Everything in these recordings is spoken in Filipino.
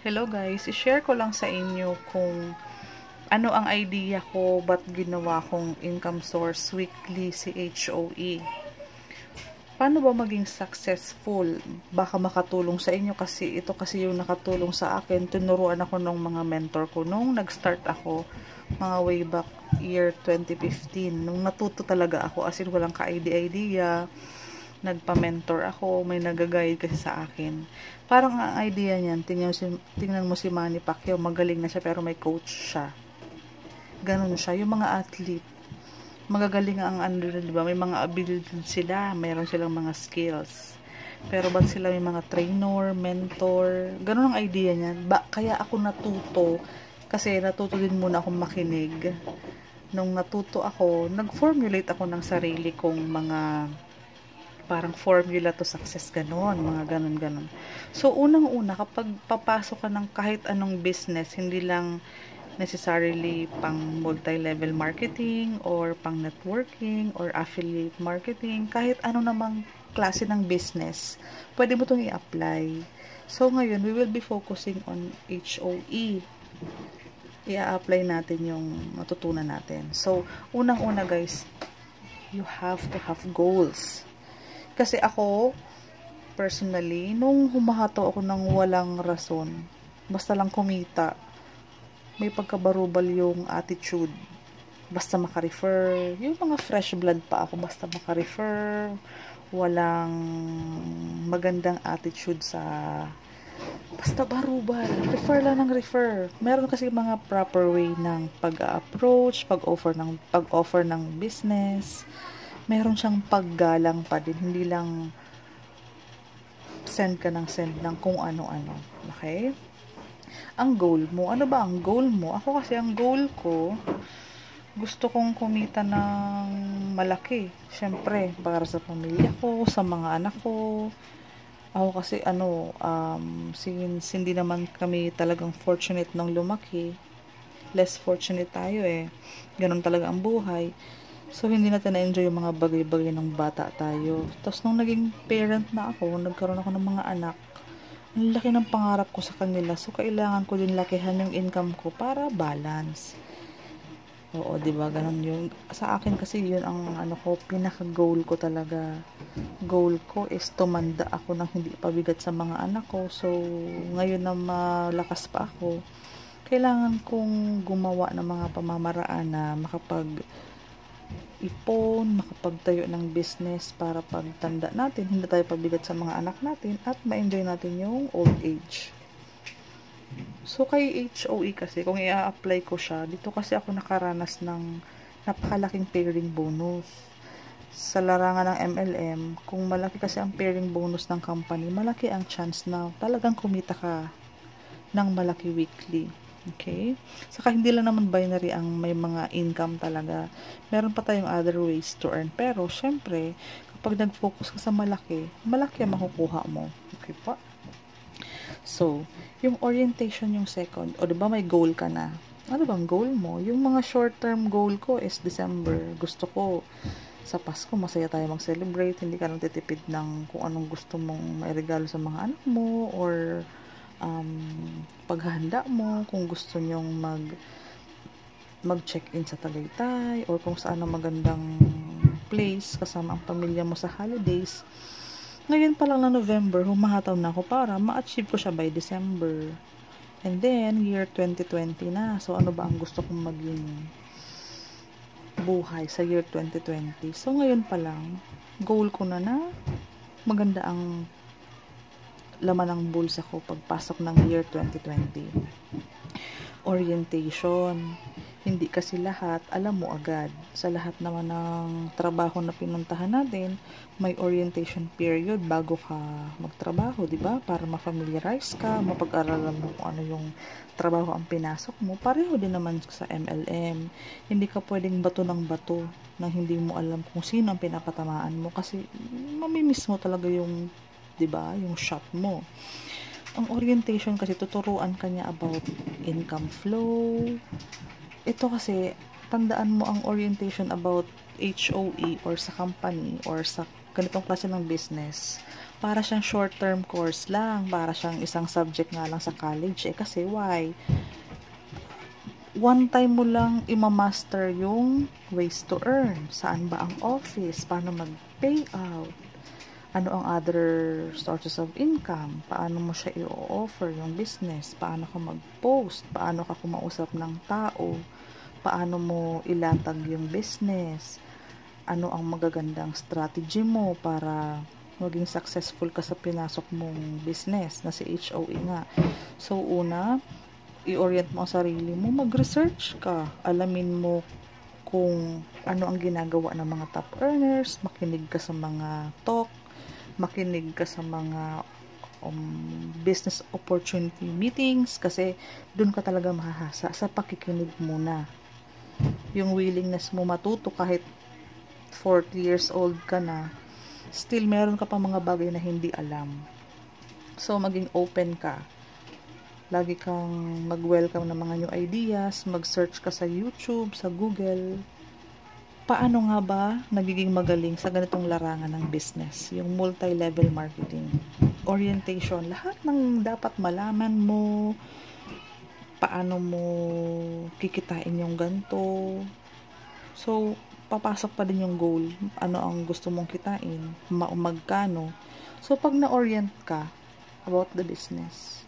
Hello guys, i-share ko lang sa inyo kung ano ang idea ko ba't ginawa kong income source weekly si HOE. Paano ba maging successful? Baka makatulong sa inyo kasi ito kasi yung nakatulong sa akin. Tinuruan ako ng mga mentor ko nung nag-start ako mga way back year 2015. Nung natuto talaga ako as in walang ka-idea. Nagpa-mentor ako, may nag-guide kasi sa akin. Parang ang idea niyan, tingnan mo si Manny Pacquiao, magaling na siya pero may coach siya. Ganun siya, yung mga athlete, magagaling ang ano, di ba? May mga ability sila, mayroon silang mga skills. Pero ba't sila may mga trainer, mentor? Ganun ang idea niyan. Kaya ako natuto, kasi natuto din muna akong makinig. Nung natuto ako, nag-formulate ako ng sarili kong mga parang formula to success, ganon, mga ganon. So, unang-una, kapag papasok ka ng kahit anong business, hindi lang necessarily pang multi-level marketing or pang networking or affiliate marketing, kahit ano namang klase ng business, pwede mo itong i-apply. So, ngayon, we will be focusing on HOE. I-apply natin yung matutunan natin. So, unang-una guys, you have to have goals. Kasi ako, personally, nung humahataw ako ng walang rason, basta lang kumita, may pagkabarubal yung attitude. Basta makarefer. Yung mga fresh blood pa ako, basta makarefer. Walang magandang attitude sa basta barubal. Refer lang ng refer. Meron kasi mga proper way ng pag-approach, pag-offer ng business. Meron siyang paggalang pa din. Hindi lang send ng kung ano-ano. Okay? Ang goal mo. Ano ba ang goal mo? Ako kasi ang goal ko, gusto kong kumita ng malaki. Siyempre, para sa pamilya ko, sa mga anak ko. Ako kasi since hindi naman kami talagang fortunate nung lumaki, less fortunate tayo eh. Ganun talaga ang buhay. So, hindi natin na-enjoy yung mga bagay-bagay ng bata tayo. Tapos, nung naging parent na ako, nagkaroon ako ng mga anak, ang laki ng pangarap ko sa kanila. So, kailangan ko din lakihan yung income ko para balance. Oo, diba? Ganun yung, sa akin kasi yun ang pinaka-goal ko talaga. Goal ko is tumanda ako nang hindi pabigat sa mga anak ko. So, ngayon na malakas pa ako, kailangan kong gumawa ng mga pamamaraan na makapagtayo ng business para pagtanda natin, hindi tayo pabigat sa mga anak natin at ma-enjoy natin yung old age. So, kay HOE kasi, kung i-apply ko siya, dito kasi ako nakaranas ng napakalaking pairing bonus. Sa larangan ng MLM, kung malaki kasi ang pairing bonus ng company, malaki ang chance na talagang kumita ka ng malaki weekly. Okay? Saka hindi lang naman binary ang may mga income talaga. Meron pa tayong other ways to earn. Pero, syempre, kapag nag-focus ka sa malaki, malaki ang makukuha mo. Okay pa? So, yung orientation yung second. O, diba may goal ka na? Ano bang goal mo? Yung mga short-term goal ko is December. Gusto ko sa Pasko, masaya tayo mag-celebrate. Hindi ka lang titipid ng kung anong gusto mong mairegalo sa mga anak mo or paghahanda mo, kung gusto nyong mag-check-in sa Tagaytay or kung saan ang magandang place kasama ang pamilya mo sa holidays. Ngayon pa lang na November, humahataw na ako para ma-achieve ko siya by December. And then, year 2020 na. So, ano ba ang gusto kong maging buhay sa year 2020? So, ngayon pa lang, goal ko na maganda ang laman ng bulsa ko pagpasok ng year 2020. Orientation. Hindi kasi lahat alam mo agad. Sa lahat naman ng trabaho na pinuntahan natin, may orientation period bago ka magtrabaho, di ba? Para ma-familiarize ka, mapag-aralan mo kung ano yung trabaho ang pinasok mo. Pareho din naman sa MLM. Hindi ka pwedeng bato ng bato nang hindi mo alam kung sino ang pinapatamaan mo kasi mamimiss mo talaga yung, di ba, yung shop mo. Ang orientation kasi tuturuan ka niya about income flow. Ito kasi, tandaan mo ang orientation about HOE or sa company or sa ganitong klase ng business. para siyang short-term course lang, para siyang isang subject nga lang sa college. Kasi why? One time mo lang imamaster yung ways to earn. Saan ba ang office? Paano mag-payout? Ano ang other sources of income? Paano mo siya i-offer yung business? Paano ka mag-post? Paano ka kumausap ng tao? Paano mo ilatag yung business? Ano ang magagandang strategy mo para maging successful ka sa pinasok mong business na si HOE nga. So, una, i-orient mo ang sarili mo, mag-research ka, alamin mo kung ano ang ginagawa ng mga top earners, makinig ka sa mga talk, makinig ka sa mga business opportunity meetings, kasi dun ka talaga mahahasa sa pakikinig muna. Yung willingness mo matuto kahit 40 years old ka na, still meron ka pa mga bagay na hindi alam. So, maging open ka. Lagi kang mag-welcome ng mga new ideas, mag-search ka sa YouTube, sa Google. Paano nga ba nagiging magaling sa ganitong larangan ng business? Yung multi-level marketing, orientation, lahat ng dapat malaman mo, paano mo kikitain yung ganito. So, papasok pa din yung goal, ano ang gusto mong kitain, magkano. So, pag na-orient ka about the business,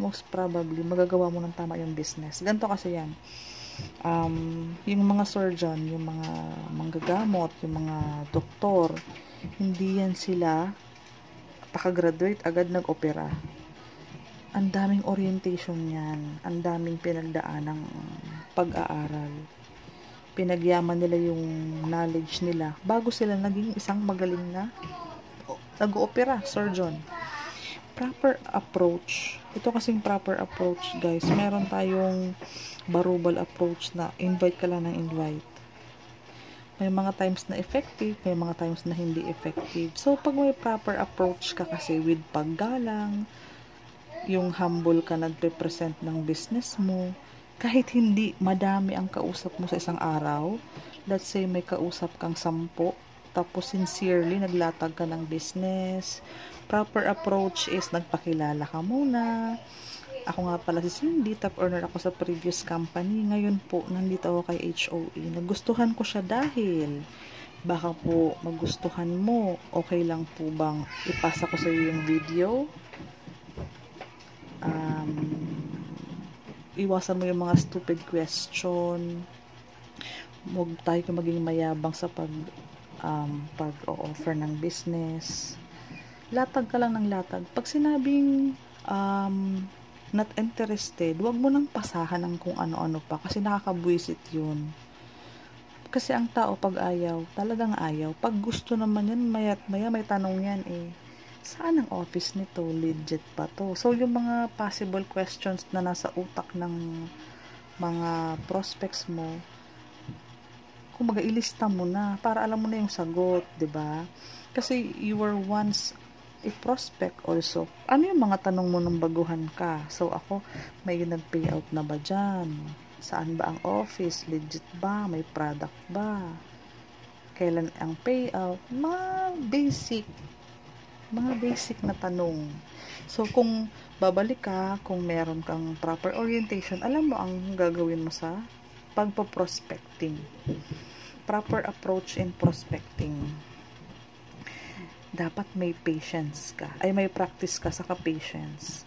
most probably, magagawa mo ng tama yung business. Ganito kasi yan. Yung mga surgeon, yung mga manggagamot, yung mga doktor, hindi yan sila pakagraduate agad nag-opera. Ang daming orientation yan. Ang daming pinagdaan ng pag-aaral. Pinagyaman nila yung knowledge nila bago sila naging isang magaling na nag-opera, surgeon. Proper approach. Ito kasing proper approach, guys. Meron tayong barubal approach na invite ka lang ng invite. May mga times na effective, may mga times na hindi effective. So, pag may proper approach ka kasi with paggalang, yung humble ka nagpe-present ng business mo, kahit hindi madami ang kausap mo sa isang araw, let's say may kausap kang 10, tapos sincerely naglatag ka ng business, proper approach is nagpakilala ka muna. Ako nga pala si Cindy, top earner ako sa previous company. Ngayon po, nandito ako kay HOE. Nagustuhan ko siya dahil baka po magustuhan mo. Okay lang po bang ipasa ko sa iyo yung video? Iwasan mo yung mga stupid question. Huwag tayo maging mayabang sa pag-offer ng business. Latag ka lang ng latag. Pag sinabing not interested, huwag mo nang pasahan ng kung ano-ano pa kasi nakakabwisit yun. Kasi ang tao pag ayaw, talagang ayaw. Pag gusto naman yan, maya may tanong yan saan ang office nito? Legit ba to? So, yung mga possible questions na nasa utak ng mga prospects mo, kumbaga ilista mo na para alam mo na yung sagot, 'di ba? Kasi you were once a prospect also. Ano yung mga tanong mo nung baguhan ka? So, ako, may nag-payout na ba dyan? Saan ba ang office? Legit ba? May product ba? Kailan ang payout? Mga basic na tanong. So, kung babalik ka, kung meron kang proper orientation, alam mo ang gagawin mo sa pagpo-prospecting. Proper approach in prospecting. Dapat may patience ka. May practice ka sa patience.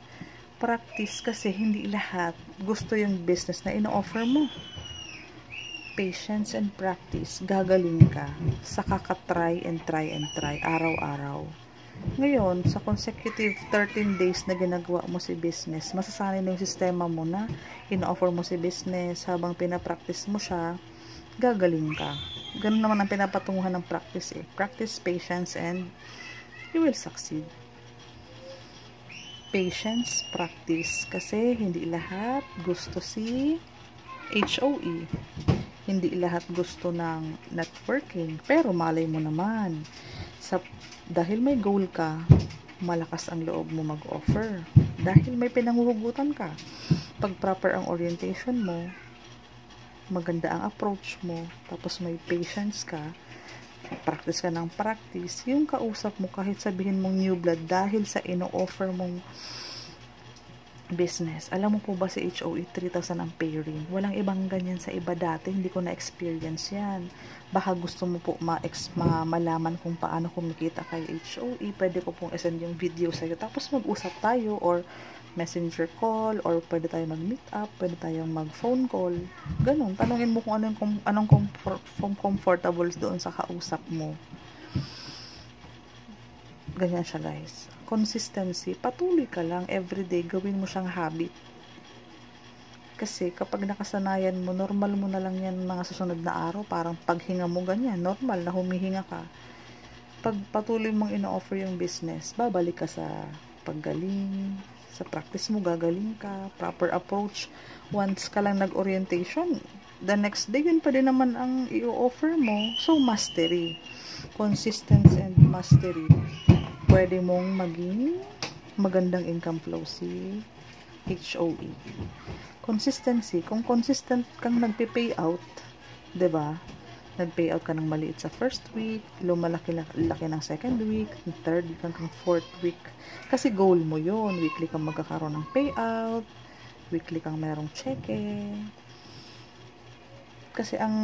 Practice kasi hindi lahat gusto yung business na ino-offer mo. Patience and practice. Gagaling ka sa kakatry and try araw-araw. Ngayon, sa consecutive 13 days na ginagawa mo si business, masasanay na yung sistema mo na ino-offer mo si business habang pinapractice mo siya, gagaling ka. Ganun naman ang pinapatunguhan ng practice Practice, patience, and you will succeed. Patience, practice. Kasi hindi lahat gusto si HOE. Hindi lahat gusto ng networking. Pero malay mo naman. Dahil may goal ka, malakas ang loob mo mag-offer. Dahil may pinanghuhugutan ka. Pag proper ang orientation mo, maganda ang approach mo, tapos may patience ka, practice ka ng practice, yung kausap mo kahit sabihin mong new blood dahil sa ino-offer mong business. Alam mo po ba si HOE 3,000 ang pay rin? Walang ibang ganyan sa iba dati. Hindi ko na-experience yan. Baka gusto mo po malaman kung paano kumikita kay HOE. Pwede ko pong isend yung video sa'yo. Tapos mag-usap tayo or messenger call or pwede tayo mag-meet up, pwede tayong mag-phone call. Ganun. Tanungin mo kung anong comfortable doon sa kausap mo. Ganyan siya, guys. Consistency, patuloy ka lang everyday, gawin mo siyang habit. Kasi kapag nakasanayan mo, normal mo na lang yan mga susunod na araw, parang paghinga mo ganyan, normal na humihinga ka. Pag patuloy mong ino-offer yung business, babalik ka sa paggaling, sa practice mo, gagaling ka, proper approach. Once ka lang nag-orientation, the next day, yun pa din naman ang i-offer mo. So, mastery. Consistency and mastery. Pwede mong maging magandang income flow si HOE. Consistency. Kung consistent kang nagpe-pay out, 'di ba? Nag-pay out ka ng maliit sa first week, lumalaki-laki ng second week, third week hanggang fourth week. Kasi goal mo 'yon. Weekly kang magkakaroon ng payout, weekly kang merong cheque. Kasi ang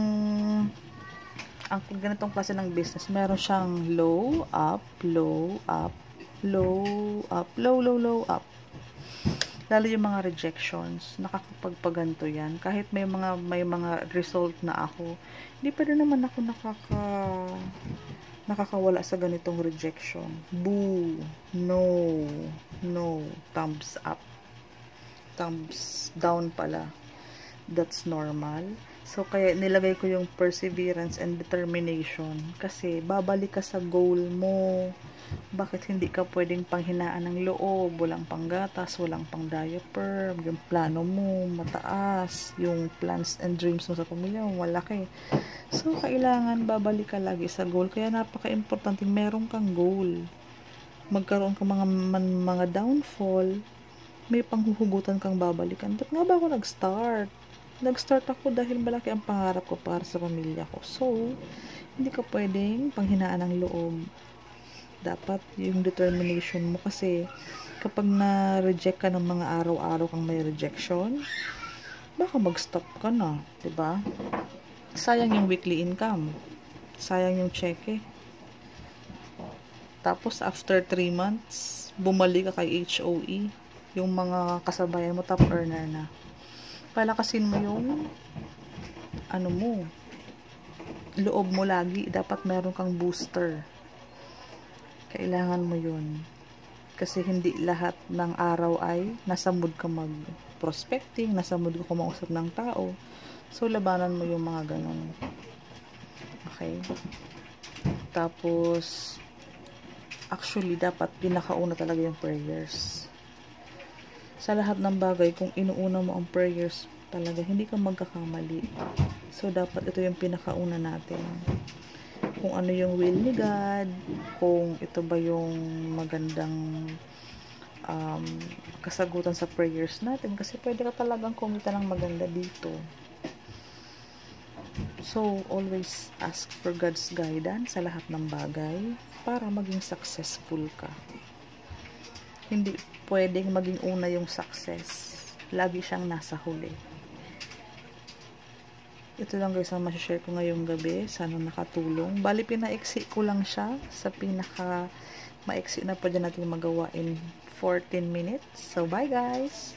ganitong klase ng business, meron siyang low, up, low, up, low, up, low, low, low, up. Lalo yung mga rejections, nakakapagpaganto yan. Kahit may mga result na ako, hindi pa rin naman ako nakakawala sa ganitong rejection. Boo, no, thumbs up, thumbs down pala. That's normal. So, kaya nilagay ko yung perseverance and determination. Kasi, babalik ka sa goal mo. Bakit hindi ka pwedeng panghinaan ng loob? Walang panggatas, walang pang diaper. Yung plano mo, mataas. Yung plans and dreams mo sa pamilya mo, malaki. So, kailangan babalik ka lagi sa goal. Kaya, napaka-importante, meron kang goal. Magkaroon ka mga downfall. May panghuhugutan kang babalikan. Ba't nga ba ako nag-start? Nag-start ako dahil malaki ang pangarap ko para sa pamilya ko. So, hindi ka pwedeng panghinaan ng loob. Dapat yung determination mo kasi kapag na-reject ka ng mga araw-araw kang may rejection, baka mag-stop ka na, 'di ba? Sayang yung weekly income. Sayang yung cheque. Tapos, after 3 months, bumalik ka kay HOE. Yung mga kasabayan mo, top earner na. Palakasin mo yung loob mo lagi. Dapat meron kang booster. Kailangan mo yun. Kasi hindi lahat ng araw ay nasa mood ka mag-prospecting, nasa mood ka kumausap ng tao. So, labanan mo yung mga ganun. Okay? Tapos, actually, dapat pinakauna talaga yung prayers. Sa lahat ng bagay, kung inuuna mo ang prayers talaga, hindi ka magkakamali. So, dapat ito yung pinakauna natin. Kung ano yung will ni God, kung ito ba yung magandang kasagutan sa prayers natin. Kasi pwede ka talagang kumita ng maganda dito. So, always ask for God's guidance sa lahat ng bagay para maging successful ka. Hindi pwedeng maging una yung success. Lagi siyang nasa huli. Ito lang guys ang masashare ko ngayong gabi. Sana nakatulong. Bali, pinaiksi ko lang siya sa pinaka maiksi na pwede natin magawa in 14 minutes. So, bye guys!